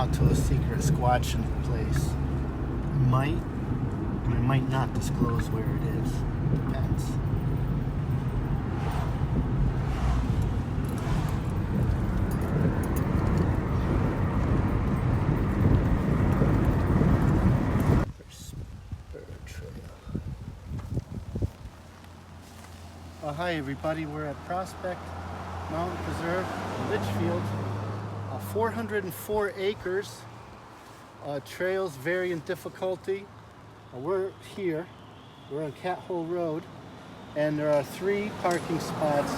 out to a secret squatching place. Might or might not disclose where it is. Depends. Hi everybody, we're at Prospect Mountain Preserve, Litchfield. 404 acres. Trails vary in difficulty. We're here, we're on Cat Hole Road, and there are 3 parking spots.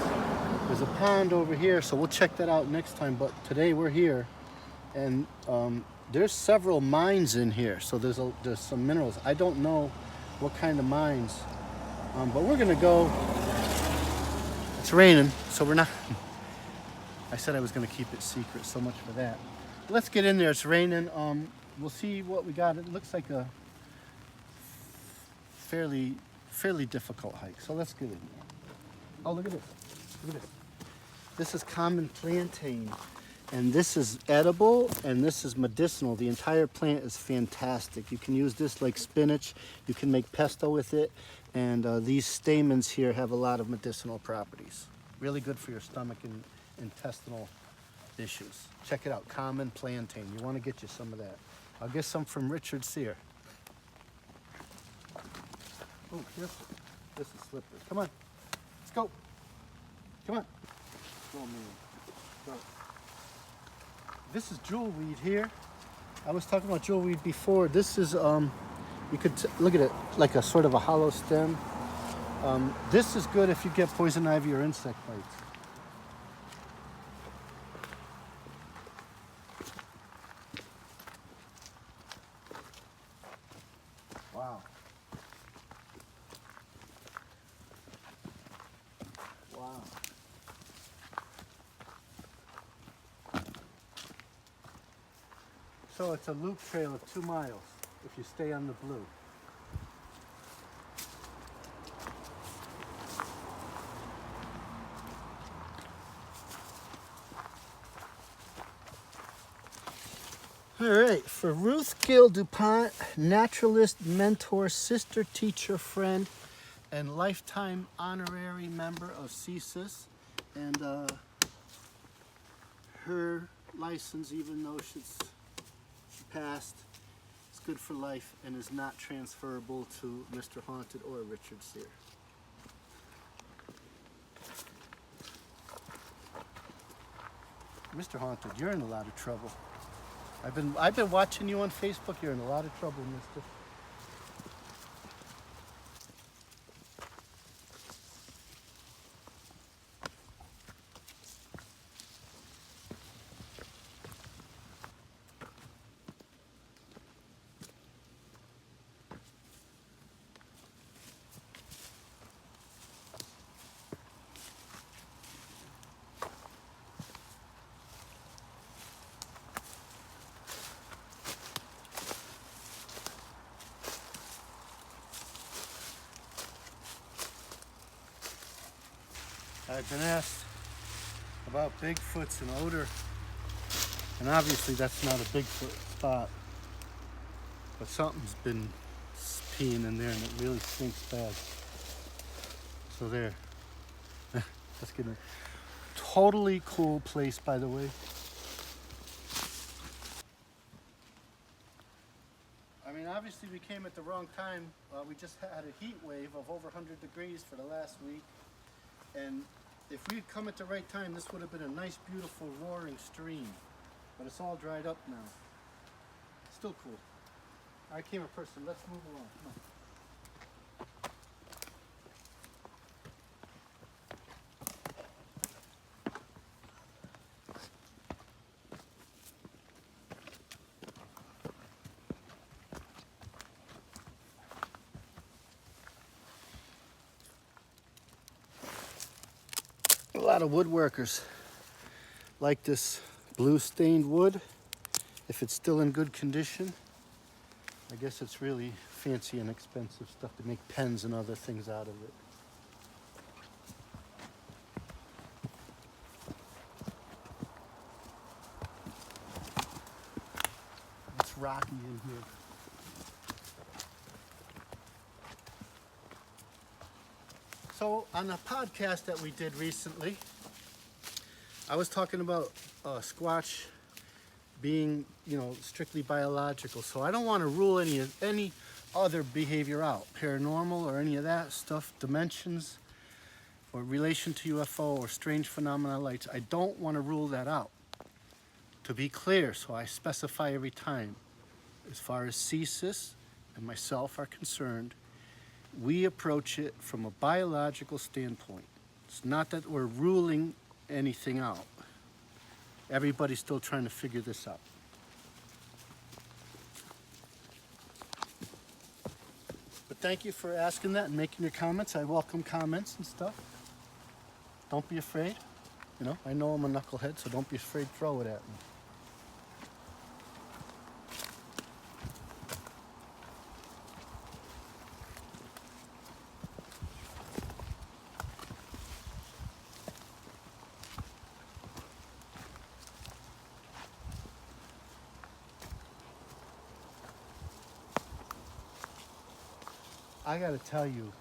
There's a pond over here, so we'll check that out next time, but today we're here, and there's several mines in here, so there's some minerals. I don't know what kind of mines, but we're gonna go. It's raining, so we're not. I said I was going to keep it secret, so much for that. Let's get in there. It's raining. We'll see what we got. It looks like a fairly difficult hike. So let's get in there. Oh, look at this. Look at this. This is common plantain, and this is edible, and this is medicinal. The entire plant is fantastic. You can use this like spinach. You can make pesto with it. And these stamens here have a lot of medicinal properties. Really good for your stomach and intestinal issues. Check it out, common plantain. You want to get you some of that. I'll get some from Richard Sear. Oh, this is slippery. Come on, let's go. Come on. Go, man. Go. This is jewelweed here. I was talking about jewelweed before. This is you could look at it like a sort of a hollow stem. This is good if you get poison ivy or insect bites. Wow. Wow. So it's a loop trail of 2 miles. If you stay on the blue. All right, for Ruth Gill DuPont, naturalist, mentor, sister, teacher, friend, and lifetime honorary member of CCIS, and her license, even though she's passed, good for life and is not transferable to Mr. Haunted or Richard Sear. Mr. Haunted, you're in a lot of trouble. I've been watching you on Facebook. You're in a lot of trouble, mister. I've been asked about Bigfoots and odor, and obviously that's not a Bigfoot spot, but something's been peeing in there and it really stinks bad. So there. Let's get in. Totally cool place, by the way. I mean, obviously we came at the wrong time. We just had a heat wave of over 100 degrees for the last week. And if we had come at the right time, this would have been a nice, beautiful, roaring stream. But it's all dried up now. Still cool. All right, camera person, let's move along. Come on. A lot of woodworkers like this blue stained wood. If it's still in good condition, I guess it's really fancy and expensive stuff to make pens and other things out of it. So on a podcast that we did recently, I was talking about squatch being, strictly biological. So I don't want to rule any other behavior out, paranormal or any of that stuff, dimensions or relation to UFO or strange phenomena lights. I don't want to rule that out. To be clear, so I specify every time, as far as CCIS and myself are concerned, we approach it from a biological standpoint. It's not that we're ruling anything out. Everybody's still trying to figure this out. But thank you for asking that and making your comments. I welcome comments and stuff. Don't be afraid. I know I'm a knucklehead, so don't be afraid to throw it at me. I gotta tell you,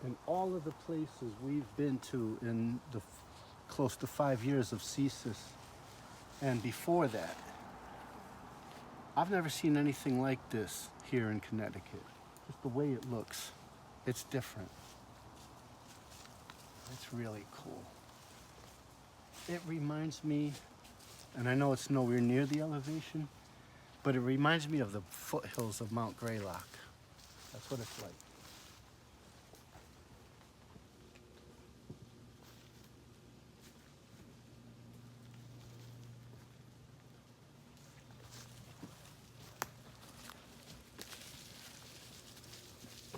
in all of the places we've been to in the close to 5 years of CCIS and before that, I've never seen anything like this here in Connecticut. Just the way it looks, it's different. It's really cool. It reminds me, and I know it's nowhere near the elevation, but it reminds me of the foothills of Mount Greylock. That's what it's like.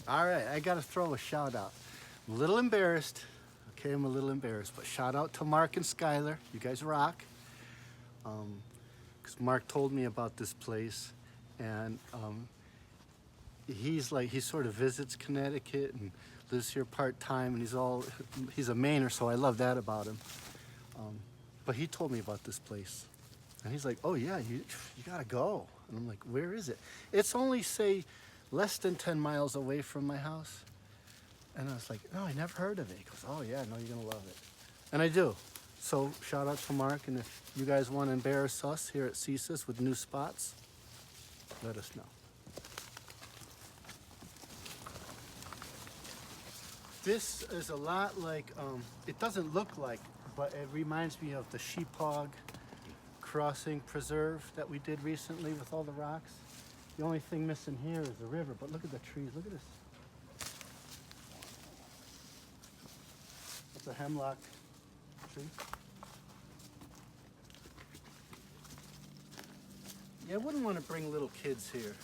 All right, I gotta throw a shout out. I'm a little embarrassed. Okay, I'm a little embarrassed, but shout out to Mark and Skylar. You guys rock. Because Mark told me about this place, and he sort of visits Connecticut and lives here part-time, and he's a Mainer, so I love that about him. But he told me about this place, and he's like, oh yeah, you gotta go. And I'm like, where is it? It's only, say, less than 10 miles away from my house. And I was like, no, I never heard of it. He goes, oh yeah, no, you're gonna love it. And I do. So shout out to Mark, and if you guys want to embarrass us here at CCIS with new spots, let us know. This is a lot like, it doesn't look like, but it reminds me of the Sheephog Crossing Preserve that we did recently with all the rocks. The only thing missing here is the river, but look at the trees, look at this. That's a hemlock tree. Yeah, I wouldn't want to bring little kids here,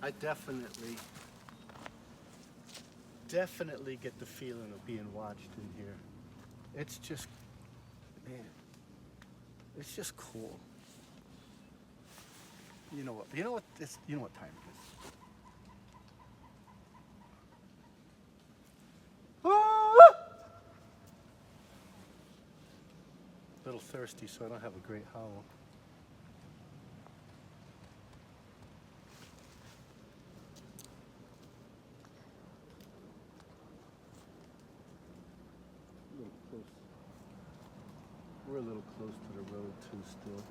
I definitely get the feeling of being watched in here. It's just, man, it's just cool. You know what time it is. Ah! A little thirsty, so I don't have a great howl. We're a little close to the road too still.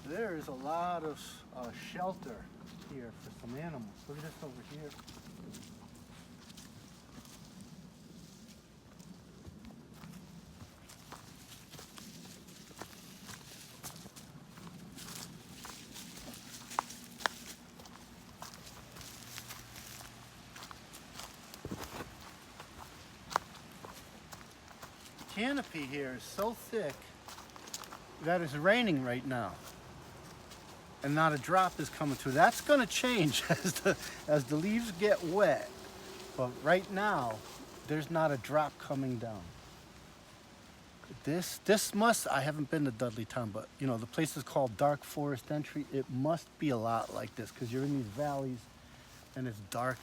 There is a lot of shelter here for some animals. Look at this over here. Canopy here is so thick that it's raining right now, and not a drop is coming through. That's going to change as the leaves get wet, but right now there's not a drop coming down. This must, I haven't been to Dudleytown, but you know, the place is called Dark Forest Entry. It must be a lot like this because you're in these valleys and it's dark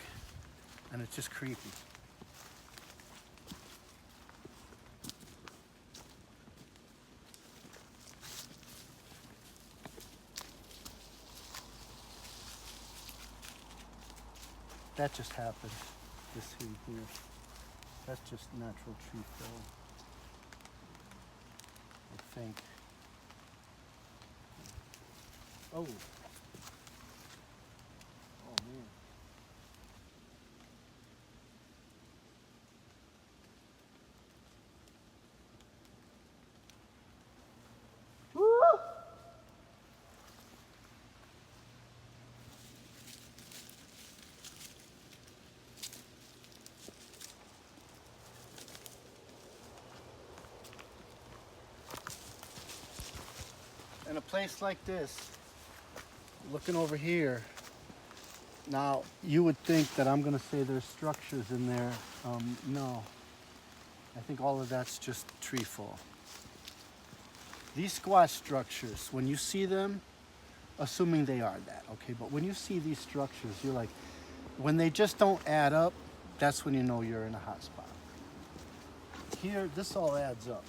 and it's just creepy. That just happened, this thing here. That's just natural tree fill, I think. Oh. Oh man. Woo! In a place like this, looking over here, now you would think that I'm gonna say there's structures in there. No, I think all of that's just tree fall. These squash structures, when you see them, assuming they are that, okay, but when you see these structures, you're like, when they just don't add up, that's when you know you're in a hot spot. Here, this all adds up.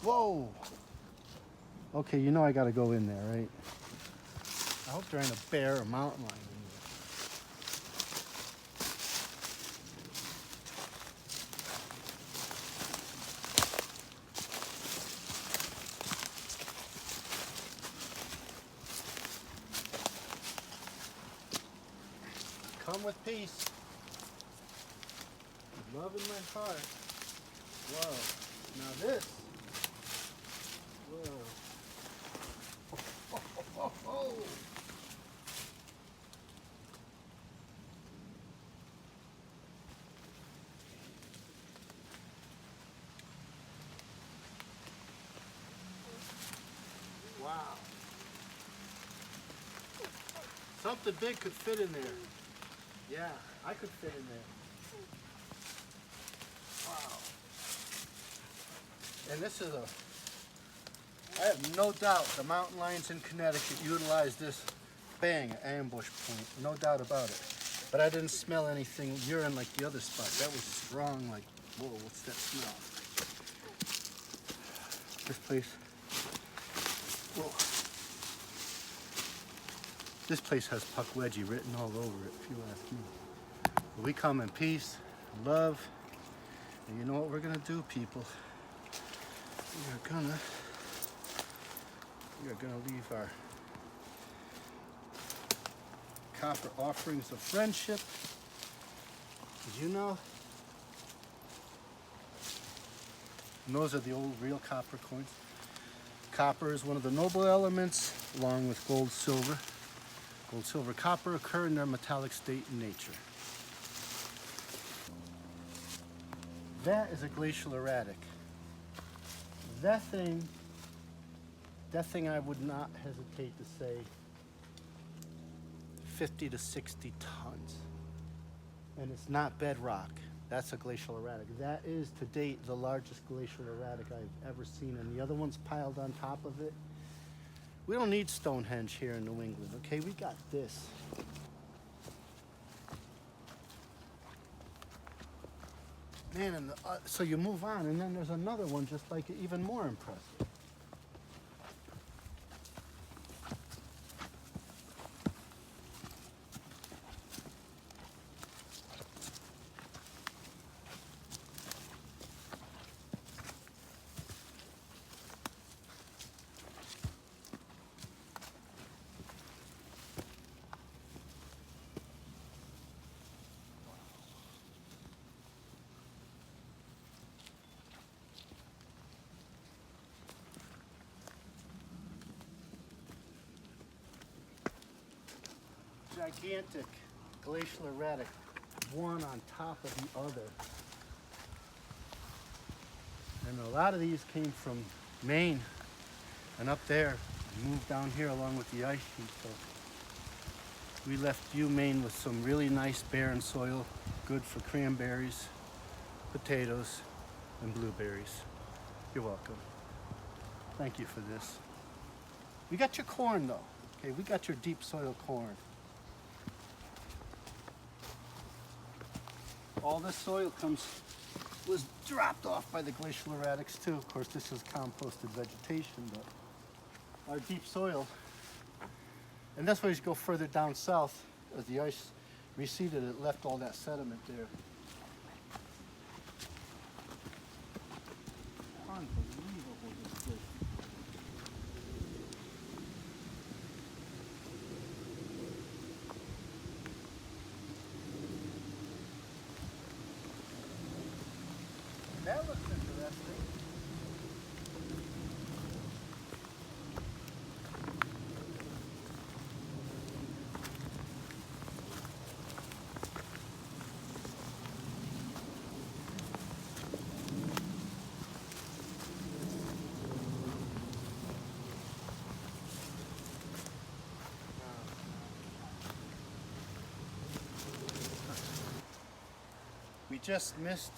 Whoa! Okay, you know I gotta go in there, right? I hope there ain't a bear or mountain lion in there. Come with peace. Love in my heart. Whoa. Now this. Whoa. Oh. Wow. Something big could fit in there. Yeah, I could fit in there. Wow. And this is I have no doubt the mountain lions in Connecticut utilize this ambush point, no doubt about it. But I didn't smell anything urine like the other spot. That was strong, like, whoa, what's that smell? This place, whoa. This place has Puckwedgie written all over it, if you ask me. But we come in peace, love, and you know what we're gonna do, people? We are gonna leave our copper offerings of friendship. Did you know? And those are the old real copper coins. Copper is one of the noble elements, along with gold, silver. Gold, silver, copper occur in their metallic state in nature. That is a glacial erratic. That thing I would not hesitate to say 50 to 60 tons. And it's not bedrock. That's a glacial erratic. That is, to date, the largest glacial erratic I've ever seen. And the other one's piled on top of it. We don't need Stonehenge here in New England, okay? We got this. Man, and so you move on, and then there's another one just like it, even more impressive. Gigantic glacial erratic, one on top of the other. And a lot of these came from Maine and up there, moved down here along with the ice sheet, so we left you, Maine, with some really nice barren soil, good for cranberries, potatoes, and blueberries. You're welcome. Thank you for this. We got your corn though. Okay, we got your deep soil corn. All this soil was dropped off by the glacial erratics too. Of course, this is composted vegetation, but our deep soil, and that's why as you go further down south, as the ice receded, it left all that sediment there. Unbelievable, this place. That looks interesting. We just missed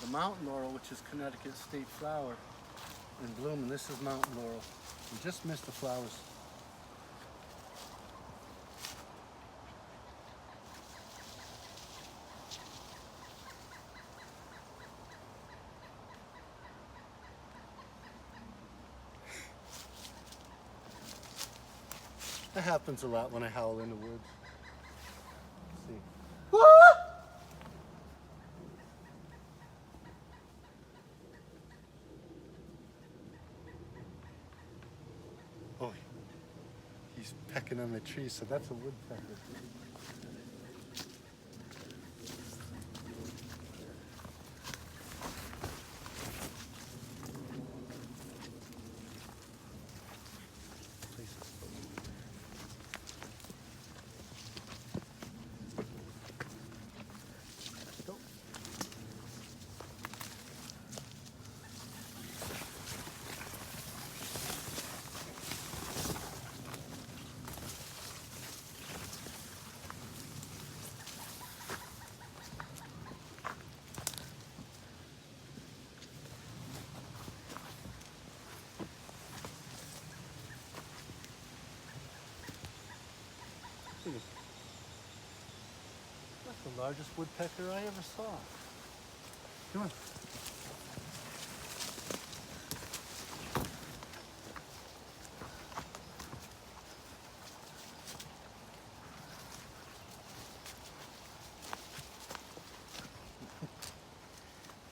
the mountain laurel, which is Connecticut's state flower, in bloom, and this is mountain laurel. We just missed the flowers. That happens a lot when I howl in the woods. Let's see. Oh, he's pecking on the tree, so that's a woodpecker. That's the largest woodpecker I ever saw. Come on.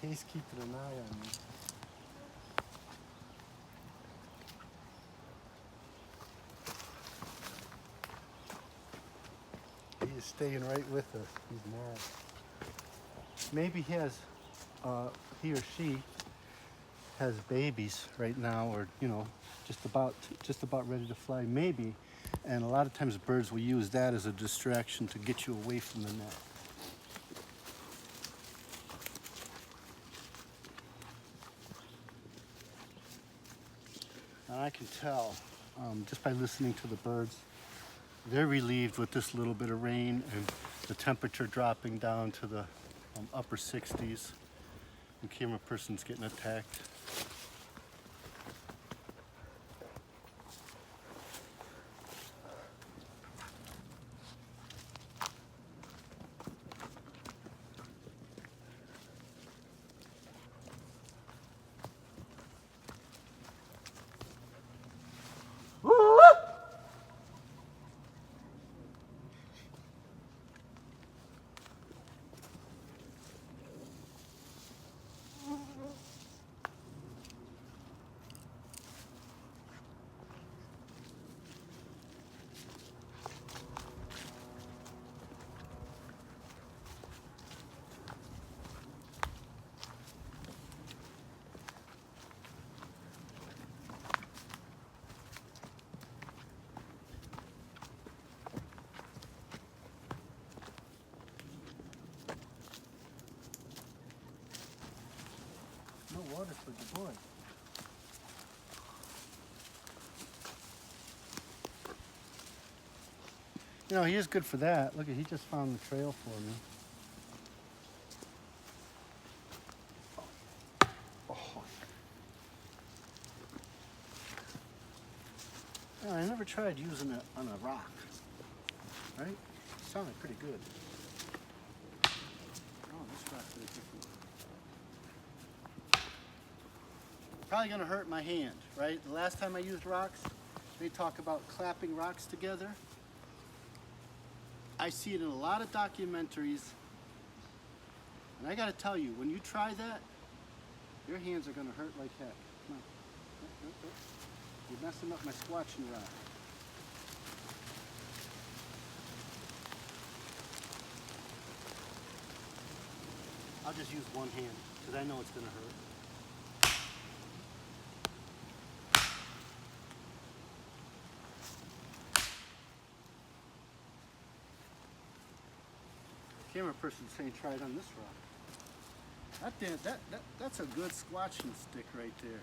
He's keeping an eye on me. He is staying right with us. He's mad. Maybe he has, he or she has babies right now, or just about ready to fly. Maybe, and a lot of times birds will use that as a distraction to get you away from the net. And I can tell just by listening to the birds. They're relieved with this little bit of rain and the temperature dropping down to the upper 60s. The camera person's getting attacked. No water for the boy. You know, he is good for that. Look, he just found the trail for me. Oh. Yeah, I never tried using it on a rock. Right? It sounded pretty good. Oh, this rock's really different. Probably gonna hurt my hand, right? The last time I used rocks, they talk about clapping rocks together. I see it in a lot of documentaries, and I gotta tell you, when you try that, your hands are gonna hurt like heck. Come on. You're messing up my squatching rock. I'll just use one hand, because I know it's gonna hurt. Camera person saying try it on this rock. That's a good squatching stick right there.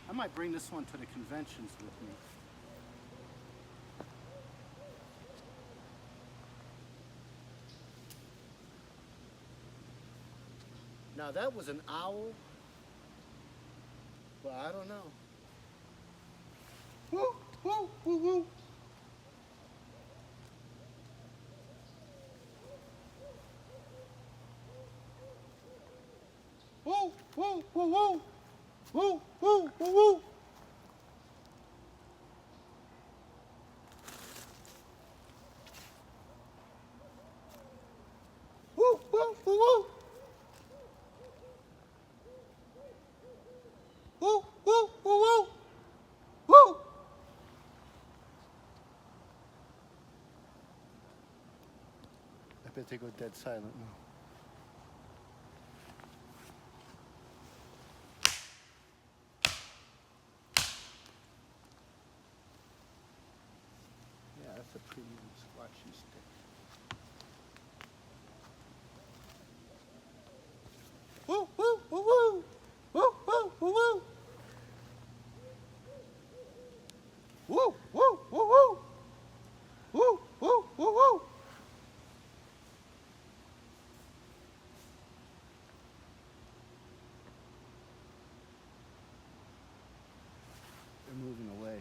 I might bring this one to the conventions with me. Now that was an owl, but I don't know. Woo, woo, woo, woo. Woo, woo, woo, woo. Woo, woo, woo, woo. Woo, woo, woo, woo. Woo, woo, woo, woo. Woo. I bet they go dead silent now. Yeah, that's a pretty squatchy stick. Woo, woo, woo, woo. Woo, woo, woo, woo. Woo, woo, woo, woo. Woo, woo, woo, woo. They're moving away.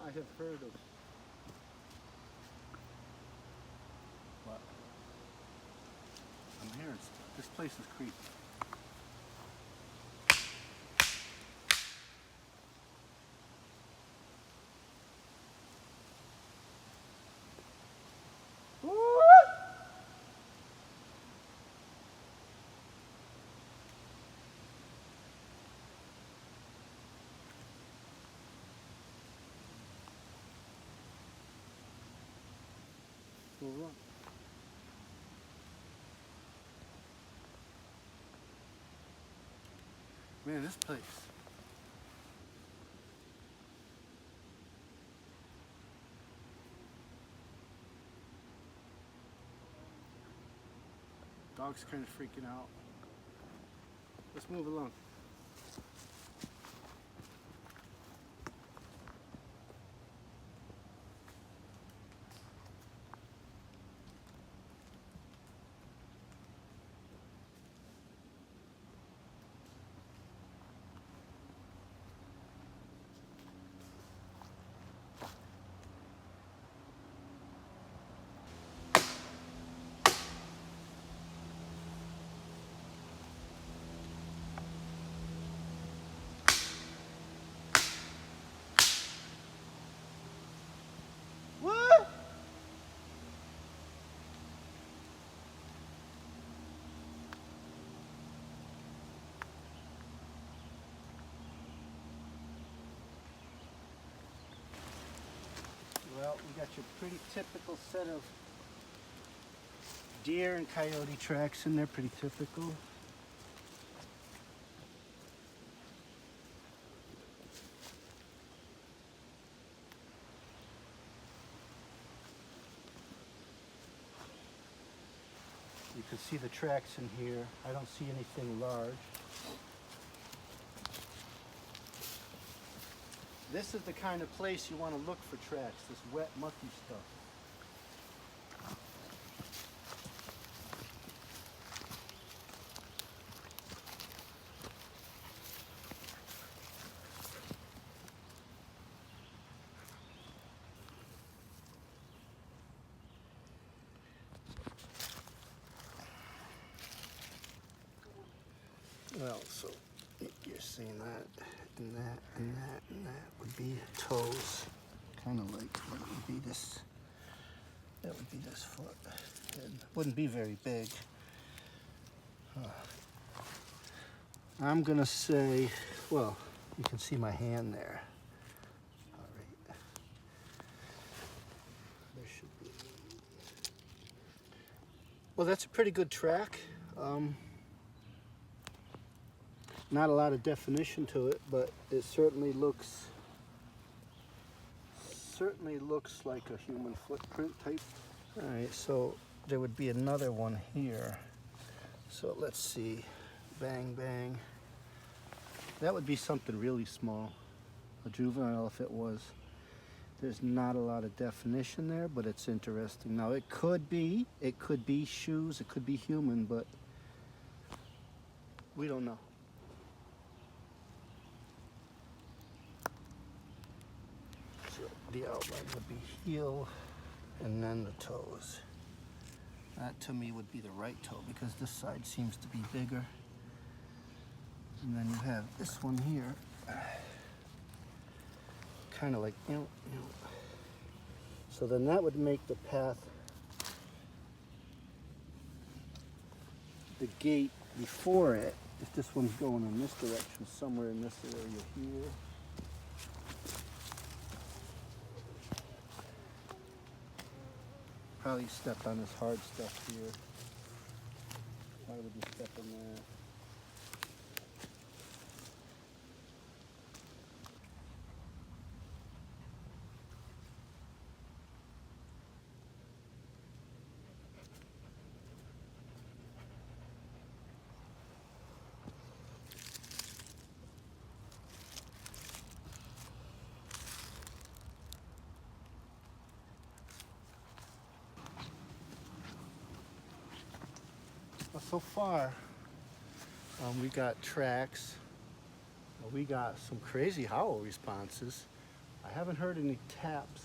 I have heard of what? I'm hearing stuff. This place is creepy. We'll run. Man, this place. Dog's kind of freaking out. Let's move along. What? Well, we got your pretty typical set of deer and coyote tracks in there, pretty typical. You can see the tracks in here. I don't see anything large. This is the kind of place you want to look for tracks, this wet, mucky stuff. Well, so you're seeing that, and that, and that, and that would be toes. Kind of like what would be this, that would be this foot. It wouldn't be very big. I'm gonna say, well, you can see my hand there. All right. There should be. Well, that's a pretty good track. Not a lot of definition to it, but it certainly looks like a human footprint type. All right, so there would be another one here. So let's see, bang, bang. That would be something really small, a juvenile if it was. There's not a lot of definition there, but it's interesting. Now it could be shoes, it could be human, but we don't know. The outline would be heel and then the toes. That to me would be the right toe because this side seems to be bigger. And then you have this one here, kind of like, So then that would make the path, the gate before it, if this one's going in this direction, somewhere in this area here. Probably stepped on this hard stuff here. Why would you step in there? So far, we got tracks. We got some crazy howl responses. I haven't heard any taps,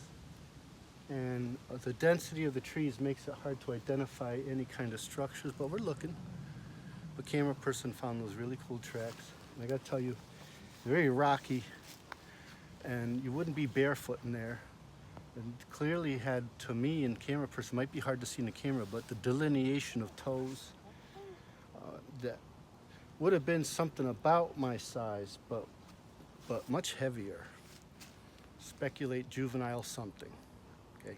and the density of the trees makes it hard to identify any kind of structures, but we're looking. The camera person found those really cool tracks. And I gotta tell you, they're very rocky, and you wouldn't be barefoot in there. And clearly had, to me, and camera person, might be hard to see in the camera, but the delineation of toes, that would have been something about my size, but much heavier. Speculate juvenile something. Okay.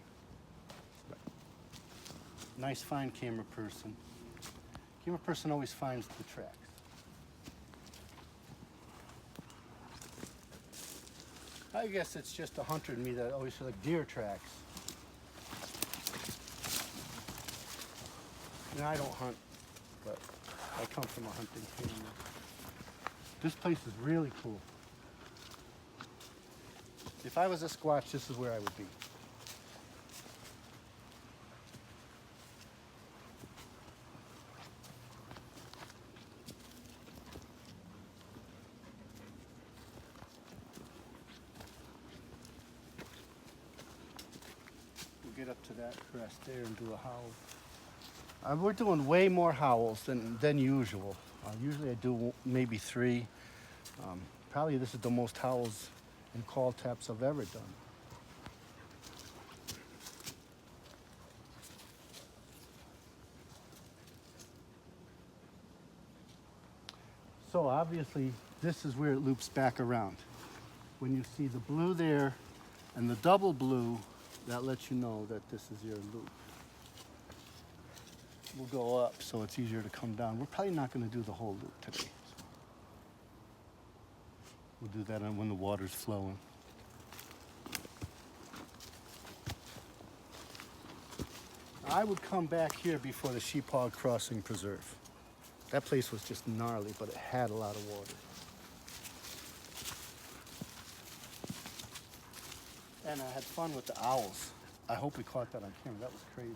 Nice find, camera person. Camera person always finds the tracks. I guess it's just a hunter in me that always feels like deer tracks. And I don't hunt, but I come from a hunting family. This place is really cool. If I was a squatch, this is where I would be. We'll get up to that crest there and do a howl. We're doing way more howls than usual. Usually I do maybe 3. Probably this is the most howls and call taps I've ever done. So obviously this is where it loops back around. When you see the blue there and the double blue, that lets you know that this is your loop. We'll go up so it's easier to come down. We're probably not going to do the whole loop today. We'll do that when the water's flowing. I would come back here before the Sheephog Crossing Preserve. That place was just gnarly, but it had a lot of water. And I had fun with the owls. I hope we caught that on camera. That was crazy.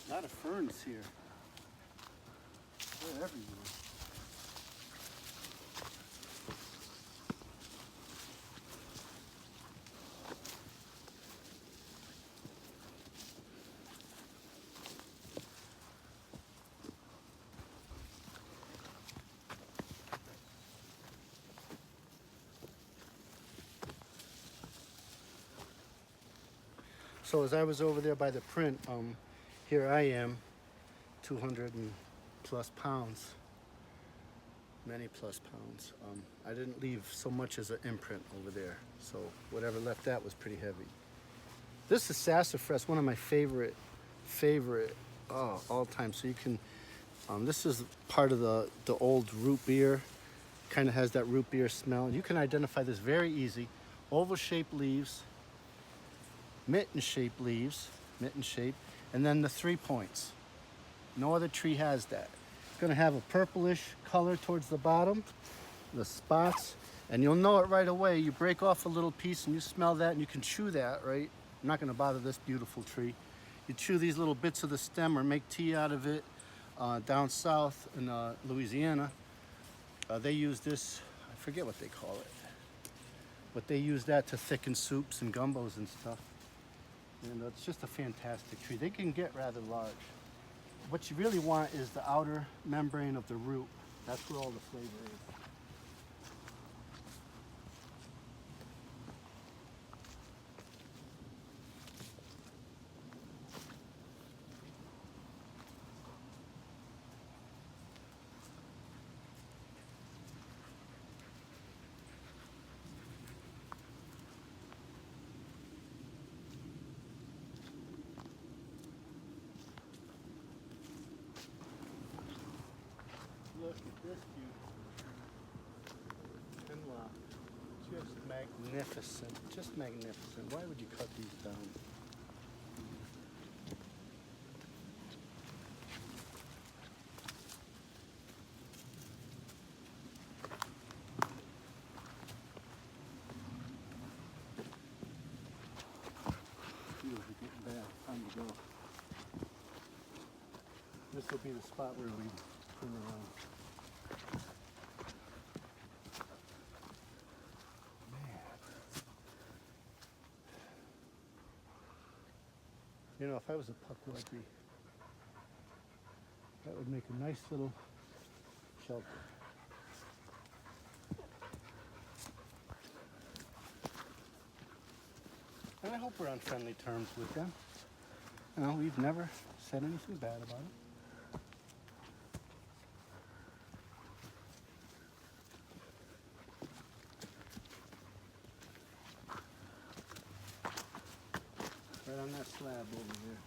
A lot of ferns here. They're everywhere. So as I was over there by the print, here I am, 200 and plus pounds, many plus pounds. I didn't leave so much as an imprint over there, so whatever left that was pretty heavy. This is sassafras, one of my favorite all time. So you can, this is part of the old root beer, kind of has that root beer smell. You can identify this very easy. Oval-shaped leaves, mitten-shaped leaves, mitten-shaped, and then the 3 points. No other tree has that. It's gonna have a purplish color towards the bottom, the spots, and you'll know it right away. You break off a little piece and you smell that and you can chew that, right? I'm not gonna bother this beautiful tree. You chew these little bits of the stem or make tea out of it. Down south in Louisiana, they use this, I forget what they call it, but they use that to thicken soups and gumbos and stuff. And it's just a fantastic tree. They can get rather large. What you really want is the outer membrane of the root. That's where all the flavor is. Look at this beauty. Hemlock. Just magnificent. Just magnificent. Why would you cut these down? Fields are getting bad. Time to go. This will be the spot where we turn around. You know, if I was a puckwudgie, that would make a nice little shelter. And I hope we're on friendly terms with them. You know, we've never said anything bad about it. Right on that slab over there.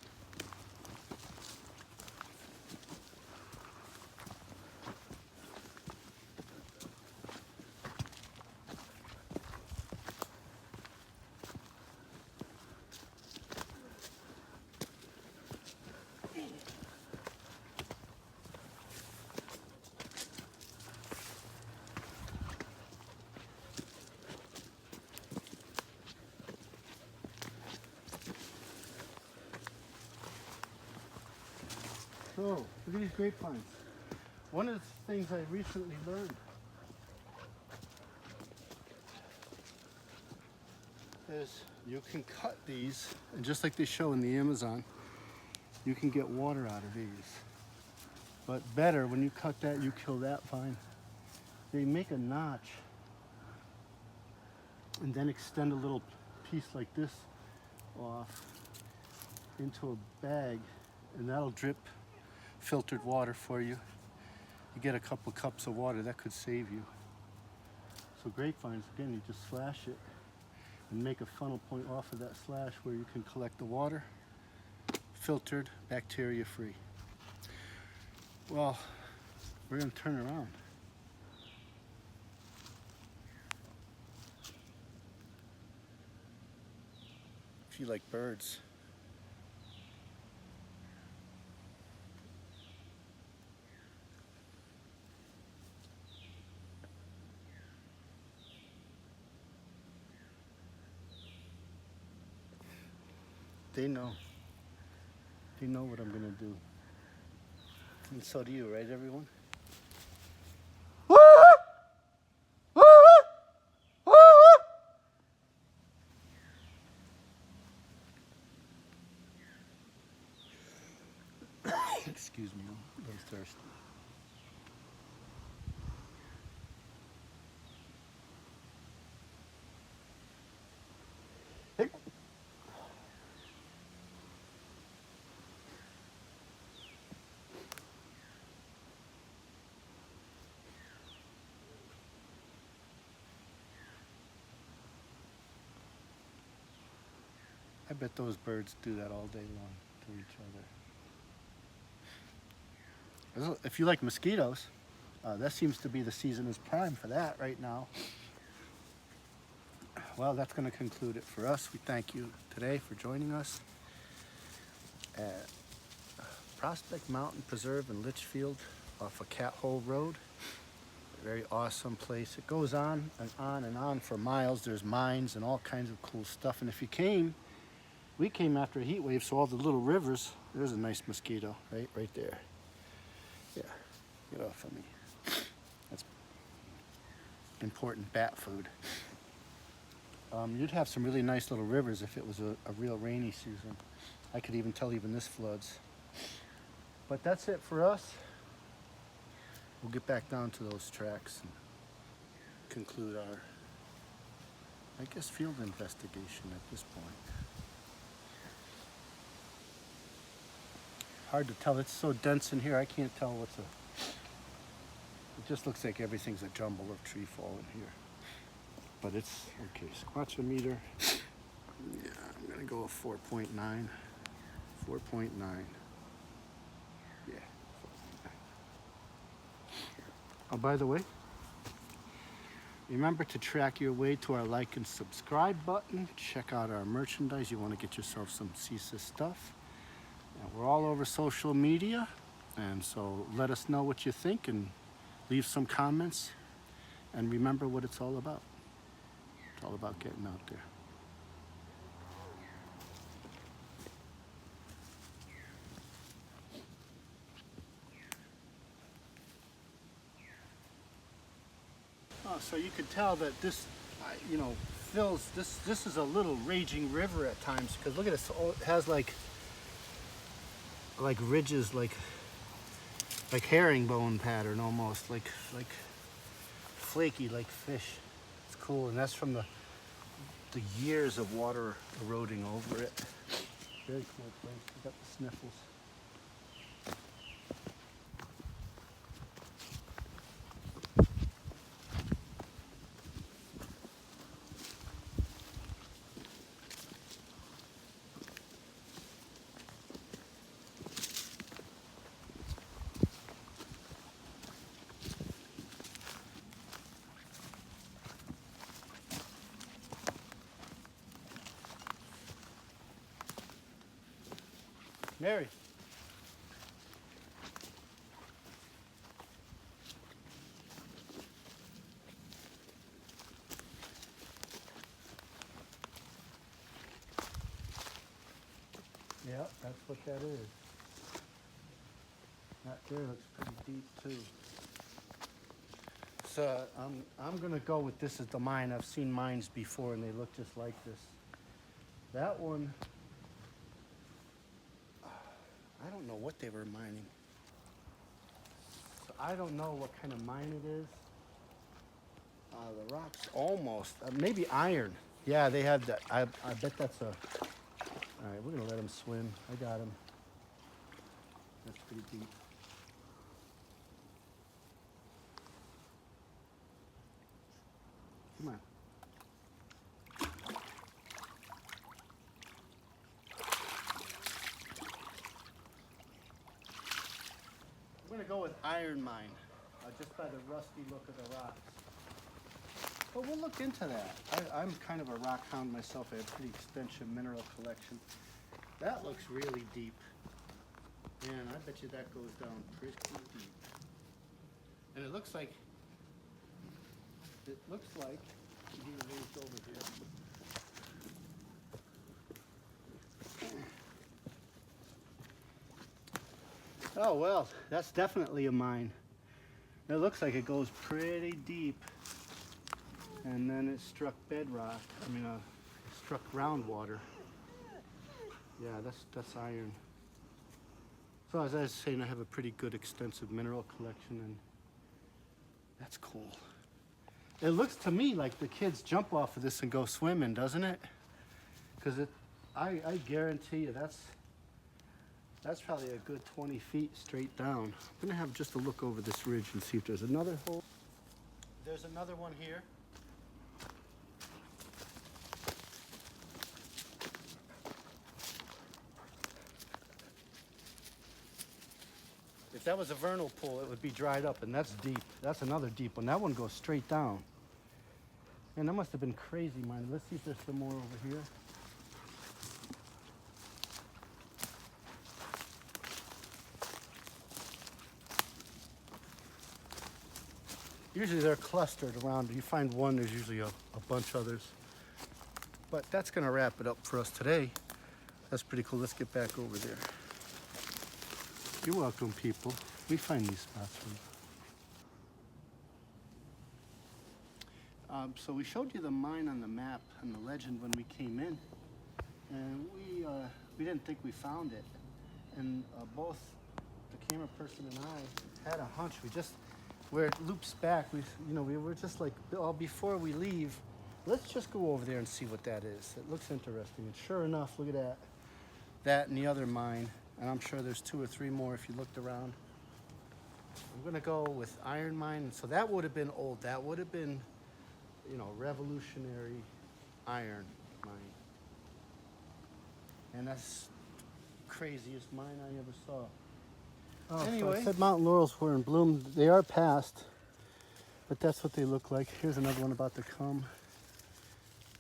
So, for these grapevines, one of the things I recently learned is you can cut these, and just like they show in the Amazon, you can get water out of these. But better, when you cut that, you kill that vine. They make a notch and then extend a little piece like this off into a bag, and that'll drip filtered water for you. You get a couple cups of water, that could save you. So grapevines, again, you just slash it and make a funnel point off of that slash where you can collect the water, filtered, bacteria free. Well, we're gonna turn around. If you like birds. They know. They know what I'm gonna do. And so do you, right, everyone? Excuse me, I'm a little thirsty. I bet those birds do that all day long to each other. If you like mosquitoes, that seems to be the season is prime for that right now. Well, that's going to conclude it for us. We thank you today for joining us at Prospect Mountain Preserve in Litchfield off of Cat Hole Road. A very awesome place. It goes on and on and on for miles. There's mines and all kinds of cool stuff. And if you came, we came after a heat wave, so all the little rivers, there's a nice mosquito, right there. Yeah, get off of me. That's important bat food. You'd have some really nice little rivers if it was a real rainy season. I could even tell even this floods. But that's it for us. We'll get back down to those tracks and conclude our, I guess, field investigation at this point. Hard to tell, it's so dense in here, I can't tell what's a, it just looks like everything's a jumble of tree fall in here. But it's, okay, squatchometer, yeah, I'm gonna go with 4.9, 4.9, yeah, 4.9. Oh, by the way, remember to track your way to our like and subscribe button. Check out our merchandise. You want to get yourself some CCIS stuff. And we're all over social media, and so let us know what you think and leave some comments. And remember what it's all about. It's all about getting out there. So you could tell that this, fills, this is a little raging river at times, because look at this, it has like ridges, like herringbone pattern almost, like flaky, like fish. It's cool, and that's from the years of water eroding over it. Very cool place. We got the sniffles. Mary. Yeah, that's what that is. That there looks pretty deep too. So I'm gonna go with this as the mine. I've seen mines before and they look just like this. That one, I don't know what they were mining. I don't know what kind of mine it is. The rock's almost, maybe iron. Yeah, they had that. I bet that's a, all right, we're gonna let him swim. I got him. That's pretty deep. Come on. I'm gonna go with iron mine, just by the rusty look of the rocks. But we'll look into that. I'm kind of a rock hound myself. I have a pretty extensive mineral collection. That looks really deep. Man, I bet you that goes down pretty deep. And it looks like, he raised over here. Oh well, that's definitely a mine. It looks like it goes pretty deep. And then it struck bedrock. Struck groundwater. Yeah, that's iron. So as I was saying, I have a pretty good extensive mineral collection, and that's cool. It looks to me like the kids jump off of this and go swimming, doesn't it? Because I guarantee you that's probably a good 20 feet straight down. I'm gonna have just a look over this ridge and see if there's another hole. There's another one here. If that was a vernal pool, it would be dried up, and that's deep. That's another deep one. That one goes straight down. Man, that must have been crazy, man. Let's see if there's some more over here. Usually they're clustered around. You find one, there's usually a bunch others. But that's gonna wrap it up for us today. That's pretty cool. Let's get back over there. You're welcome, people. We find these spots for you. So we showed you the mine on the map and the legend when we came in, and we didn't think we found it. And both the camera person and I had a hunch. Where it loops back, we were just like, oh, before we leave, let's just go over there and see what that is. It looks interesting. And sure enough, look at that. That and the other mine. And I'm sure there's 2 or 3 more if you looked around. I'm gonna go with iron mine. So that would have been old. That would have been, revolutionary iron mine. And that's the craziest mine I ever saw. Oh, anyway, so I said mountain laurels were in bloom. They are past, but that's what they look like. Here's another one about to come.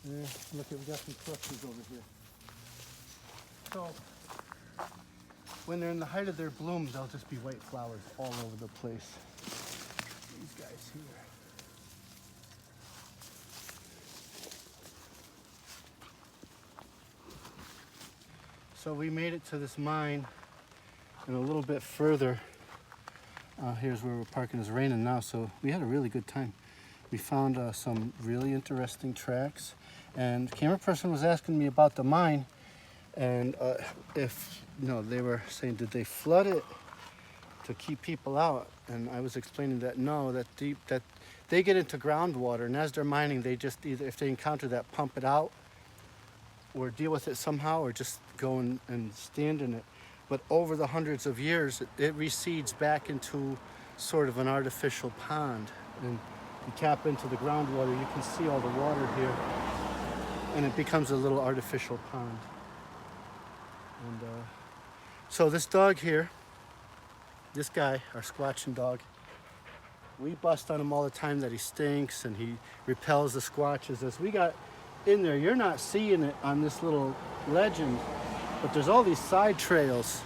Yeah, look, we got some clusters over here. So when they're in the height of their bloom, they'll just be white flowers all over the place. These guys here. So we made it to this mine, and a little bit further, here's where we're parking. It's raining now, so we had a really good time. We found some really interesting tracks, and the camera person was asking me about the mine, and they were saying, did they flood it to keep people out? And I was explaining that no, that they get into groundwater, and as they're mining, they just either, if they encounter that, pump it out, or deal with it somehow, or just go and stand in it. But over the hundreds of years, it recedes back into sort of an artificial pond. And you tap into the groundwater, you can see all the water here, and it becomes a little artificial pond. And so this dog here, this guy, our squatching dog, we bust on him all the time that he stinks and he repels the squatches. As we got in there, you're not seeing it on this little legend, but there's all these side trails,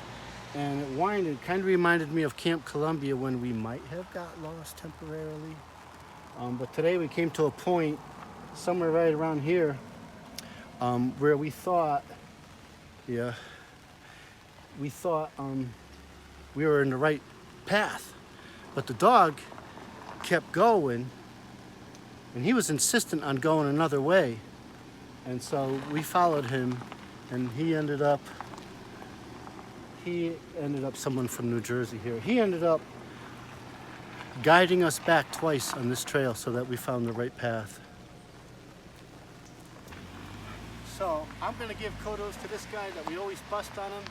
and it kind of reminded me of Camp Columbia when we might have got lost temporarily. But today we came to a point somewhere right around here where we thought we were in the right path, but the dog kept going, and he was insistent on going another way. And so we followed him, and he ended up someone from New Jersey here. He ended up guiding us back twice on this trail so that we found the right path. So I'm gonna give kudos to this guy that we always bust on him.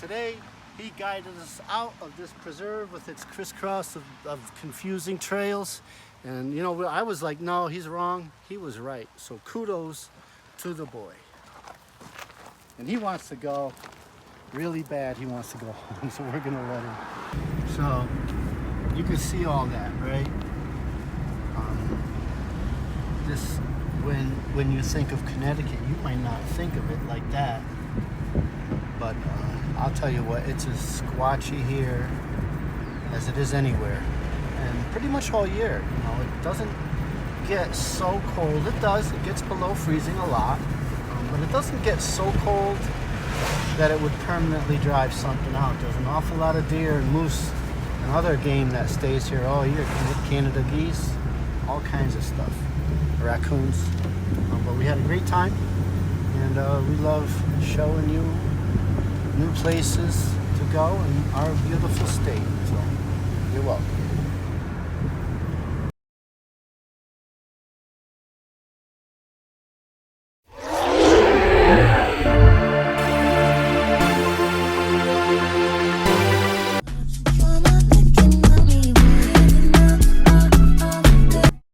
Today, he guided us out of this preserve with its crisscross of confusing trails. And you know, I was like, no, he's wrong. He was right. So kudos to the boy. And he wants to go really bad. He wants to go home, so we're gonna let him. So you can see all that, right? This, when you think of Connecticut, you might not think of it like that. But I'll tell you what, it's as squatchy here as it is anywhere. And pretty much all year, you know, it doesn't get so cold. It does, it gets below freezing a lot, but it doesn't get so cold that it would permanently drive something out. There's an awful lot of deer and moose and other game that stays here all year. Canada geese, all kinds of stuff, raccoons. But we had a great time, and we love showing you new places to go in our beautiful state. So you're welcome.